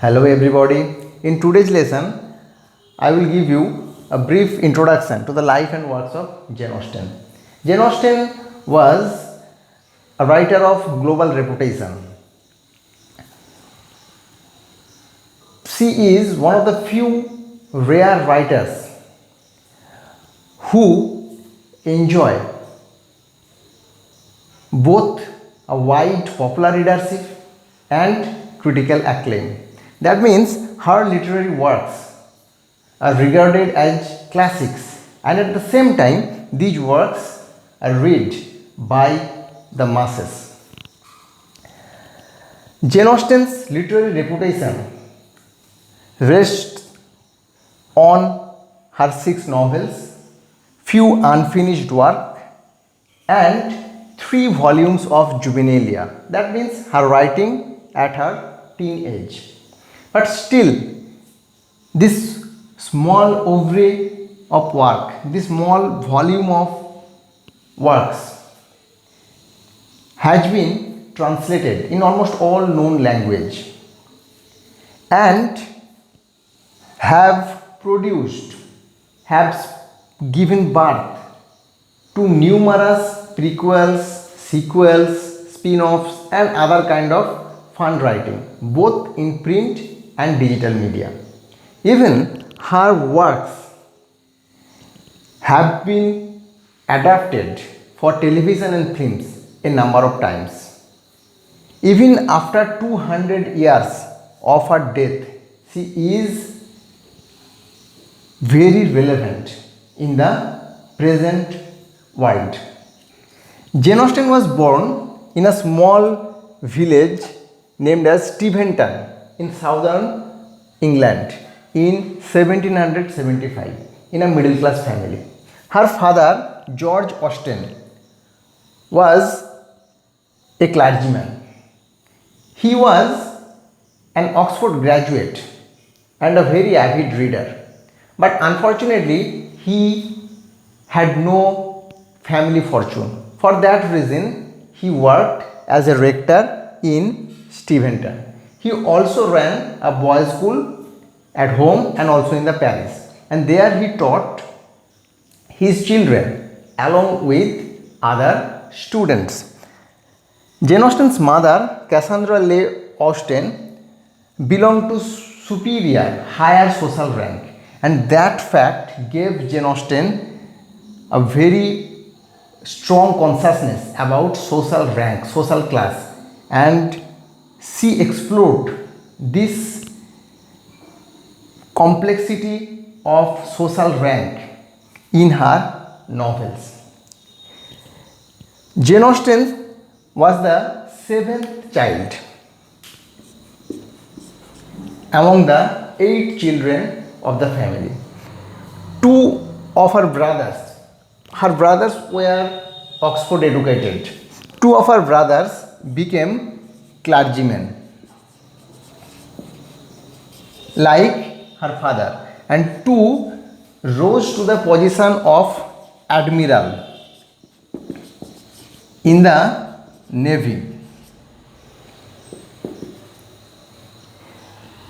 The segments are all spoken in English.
Hello everybody. In today's lesson, I will give you a brief introduction to the life and works of Jane Austen. Jane Austen was a writer of global reputation. She is one of the few rare writers who enjoy both a wide popular readership and critical acclaim. That means her literary works are regarded as classics, and at the same time, these works are read by the masses. Jane Austen's literary reputation rests on her 6 novels, few unfinished work, and 3 volumes of juvenilia. That means her writing at her teen age. But still, this small oeuvre of work, this small volume of works has been translated in almost all known language and have given birth to numerous prequels, sequels, spin-offs and other kind of fun writing, both in print and digital media. Even her works have been adapted for television and films a number of times. Even after 200 years of her death, she is very relevant in the present world. Jane Austen was born in a small village named as Steventon in southern England in 1775 in a middle class family. Her father, George Austen, was a clergyman. He was an Oxford graduate and a very avid reader, but unfortunately he had no family fortune. For that reason, he worked as a rector in Steventon. He also ran a boys' school at home and also in the palace, and there he taught his children along with other students. Jane Austen's mother, Cassandra Leigh Austen, belonged to superior, higher social rank, and that fact gave Jane Austen a very strong consciousness about social rank, social class, and she explored this complexity of social rank in her novels. Jane Austen was the 7th child among the 8 children of the family. 2 of her brothers were Oxford educated. 2 of her brothers became clergymen like her father, and 2 rose to the position of admiral in the navy,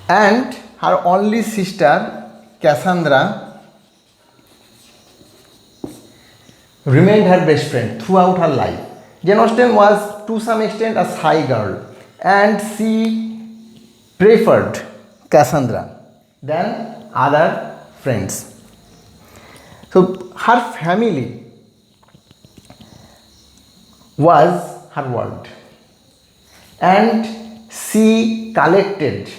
and her only sister Cassandra remained her best friend throughout her life. Jane Austen was to some extent a shy girl, and she preferred Cassandra than other friends. So her family was her world, and she collected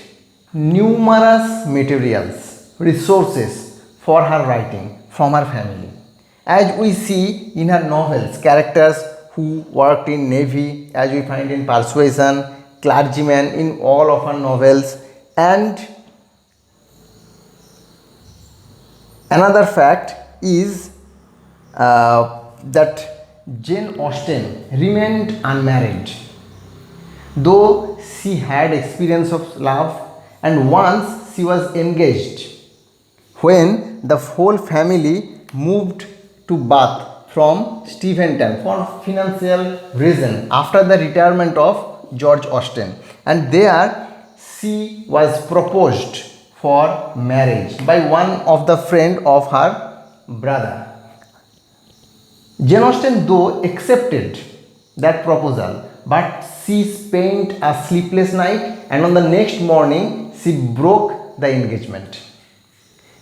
numerous materials, resources for her writing from her family. As we see in her novels, characters who worked in navy, as we find in Persuasion, clergymen in all of her novels, and another fact is that Jane Austen remained unmarried, though she had experience of love, and once she was engaged when the whole family moved to Bath from Steventon for financial reason after the retirement of George Austen, and there she was proposed for marriage by one of the friend of her brother. Jane Austen though accepted that proposal, but she spent a sleepless night and on the next morning she broke the engagement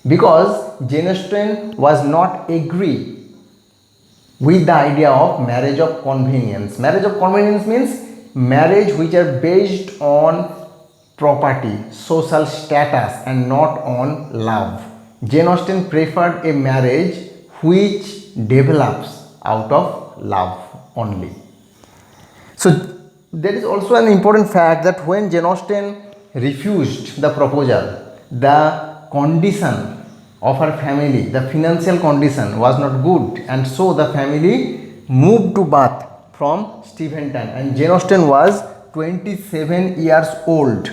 because Jane Austen was not agree with the idea of marriage of convenience. Marriage of convenience means marriage which are based on property, social status and not on love. Jane Austen preferred a marriage which develops out of love only. So there is also an important fact that when Jane Austen refused the proposal, the condition of her family, the financial condition was not good, and so the family moved to Bath from Steventon, and Jane Austen was 27 years old.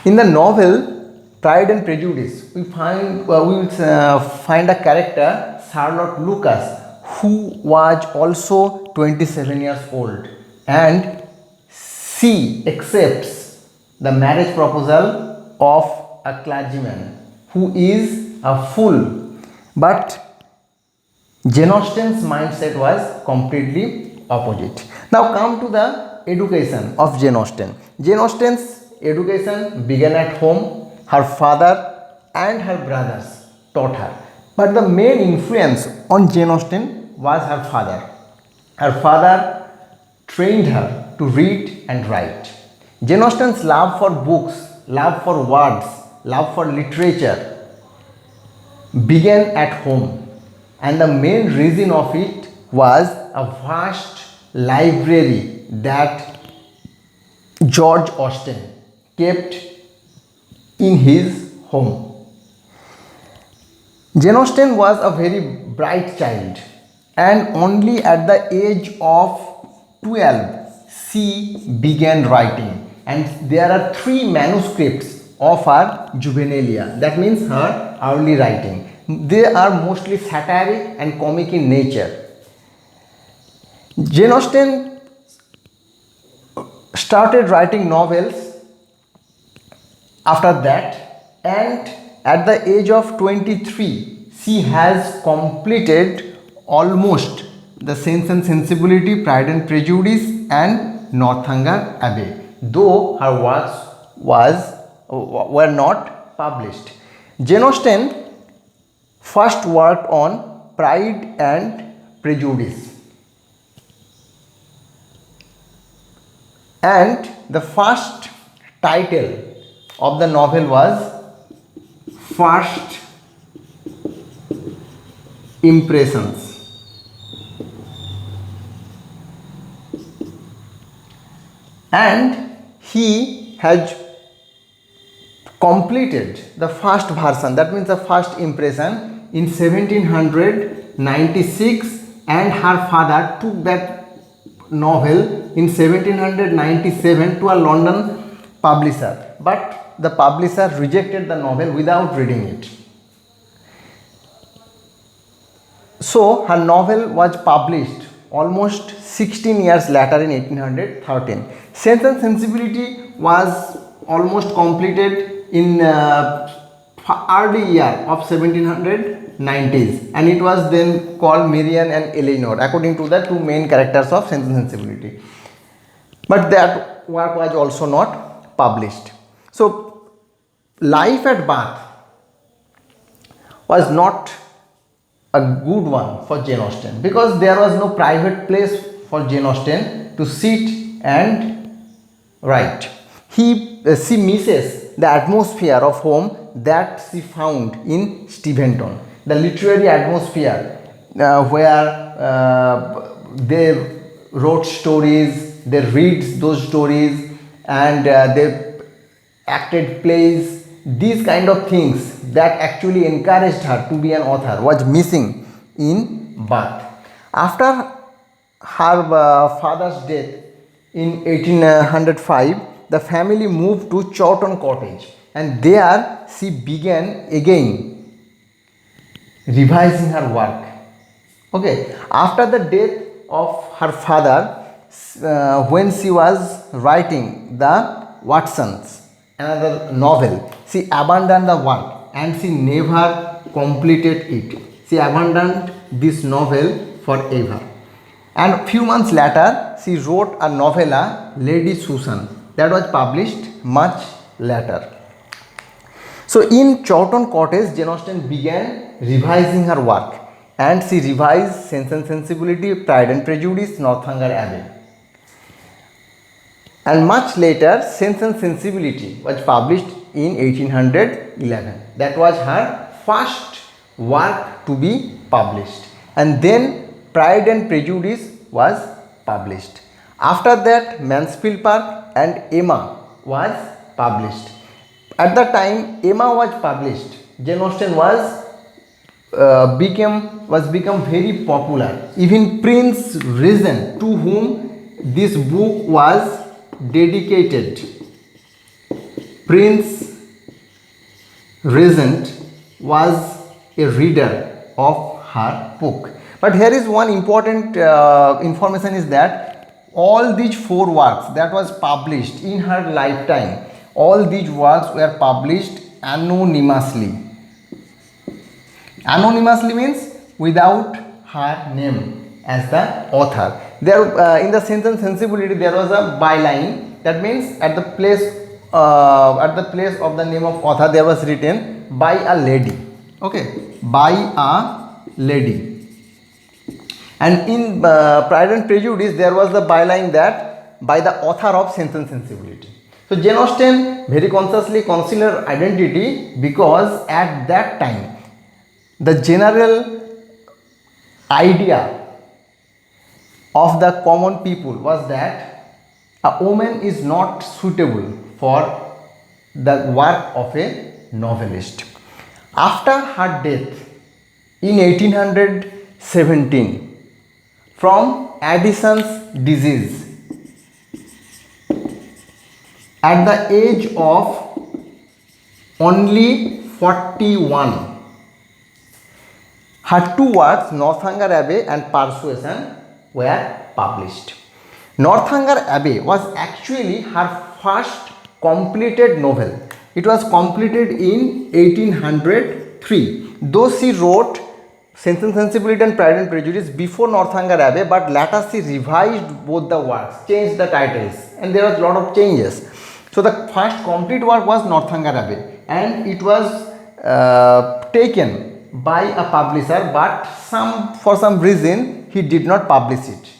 In the novel Pride and Prejudice, we will find a character Charlotte Lucas who was also 27 years old, and she accepts the marriage proposal of a clergyman who is a fool. But Jane Austen's mindset was completely opposite. Now come to the education of Jane Austen. Jane Austen's education began at home. Her father and her brothers taught her. But the main influence on Jane Austen was her father. Her father trained her to read and write. Jane Austen's love for books, love for words, love for literature began at home, and the main reason of it was a vast library that George Austen kept in his home. Jane Austen was a very bright child, and only at the age of 12 she began writing, and there are 3 manuscripts of her juvenilia, that means her early writing. They are mostly satiric and comic in nature. Jane Austen started writing novels after that, and at the age of 23 she has completed almost the Sense and Sensibility, Pride and Prejudice and Northanger Abbey, though her works were not published. Jane Austen first worked on Pride and Prejudice, and the first title of the novel was First Impressions. And he has completed the first version, that means the first impression, in 1796, and her father took that novel in 1797 to a London publisher, but the publisher rejected the novel without reading it. So her novel was published almost 16 years later in 1813. Sense and Sensibility was almost completed in early year of 1790s, and it was then called Marian and Eleanor according to the 2 main characters of Sense and Sensibility. But that work was also not published. So life at Bath was not a good one for Jane Austen, because there was no private place for Jane Austen to sit and write. She misses the atmosphere of home that she found in Steventon, the literary atmosphere where they wrote stories, they read those stories, and they acted plays. These kind of things that actually encouraged her to be an author was missing in Bath. After her father's death in 1805, the family moved to Chawton Cottage, and there she began again revising her work. Okay, after the death of her father, when she was writing the Watsons, another novel, she abandoned the work and she never completed it. She abandoned this novel forever. And few months later, she wrote a novella, Lady Susan, that was published much later. So in Chawton Cottage, Jane Austen began revising her work, and she revised Sense and Sensibility, Pride and Prejudice, Northanger Abbey. And much later, Sense and Sensibility was published in 1811. That was her first work to be published. And then Pride and Prejudice was published. After that, Mansfield Park and Emma was published. At the time Emma was published, Jane Austen was become very popular. Even Prince Regent, to whom this book was dedicated, Prince Regent was a reader of her book. But here is one important information is that all these 4 works that was published in her lifetime, all these works were published anonymously. Anonymously means without her name as the author. There in the Sense and Sensibility there was a byline, that means at the place of the name of author there was written by a lady. Okay, by a lady. And in Pride and Prejudice there was the byline that by the author of Sense and Sensibility. So Jane Austen very consciously concealed her identity because at that time the general idea of the common people was that a woman is not suitable for the work of a novelist. After her death in 1817 from Addison's disease, at the age of only 41, her 2 works, Northanger Abbey and Persuasion, were published. Northanger Abbey was actually her first completed novel. It was completed in 1803. Though she wrote Sense and Sensibility and Pride and Prejudice before Northanger Abbey, but later she revised both the works, changed the titles, and there was a lot of changes. So the first complete work was Northanger Abbey, and it was taken by a publisher, but for some reason he did not publish it.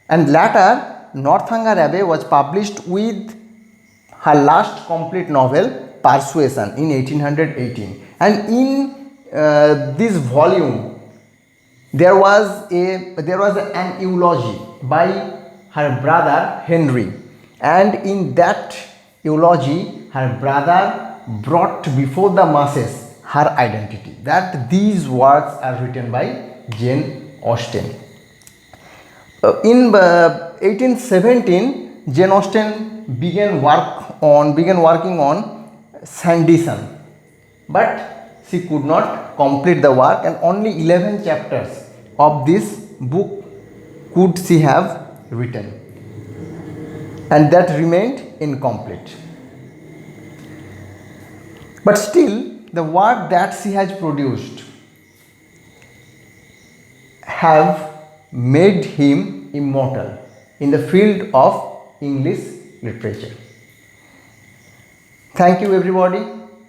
And later Northanger Abbey was published with her last complete novel Persuasion in 1818. And in this volume there was an eulogy by her brother Henry, and in that eulogy her brother brought before the masses her identity, that these works are written by Jane Austen. In 1817 Jane Austen began working on Sanditon, but she could not complete the work, and only 11 chapters of this book could she have written, and that remained incomplete. But still, the work that she has produced have made him immortal in the field of English literature. Thank you everybody.